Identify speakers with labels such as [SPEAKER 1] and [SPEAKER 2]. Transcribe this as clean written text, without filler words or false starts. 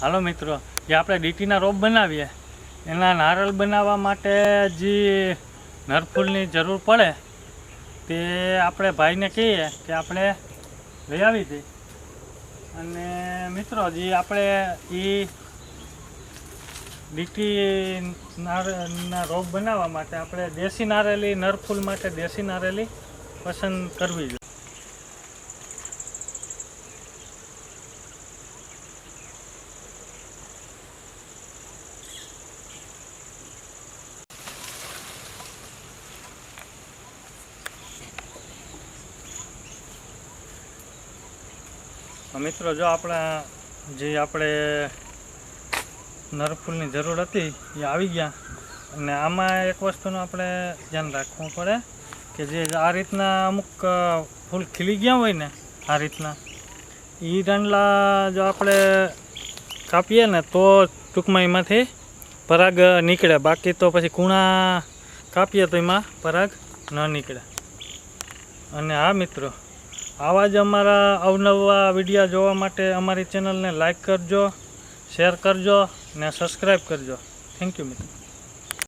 [SPEAKER 1] હાલો મિત્રો, જે આપણે ડીટીના રોપ બનાવીએ એના નારળ બનાવવા માટે જે નરફૂલની જરૂર પડે તે આપણે ભાઈને કહીએ કે આપણે લઈ આવી દઈએ. અને મિત્રો જે આપણે એ ડીટી નારના રોપ બનાવવા માટે આપણે દેશી નારેલી નરફૂલ માટે દેશી નારેલી પસંદ કરવી જોઈએ. મિત્રો જો આપણા જે આપણે નરફૂલની જરૂર હતી એ આવી ગયા. અને આમાં એક વસ્તુનું આપણે ધ્યાન રાખવું પડે કે જે આ રીતના અમુક ફૂલ ખીલી ગયા હોય ને આ રીતના એ દાંડલા જો આપણે કાપીએ ને તો ટૂંકમાં એમાંથી પરાગ નીકળે, બાકી તો પછી કૂણા કાપીએ તો એમાં પરાગ ન નીકળે. અને હા મિત્રો, આવા જ અમારા અવનવા વિડીયો જોવા માટે અમારી ચેનલને લાઈક કરજો, શેર કરજો ને સબસ્ક્રાઈબ કરજો. થેન્ક યુ મિત્રો.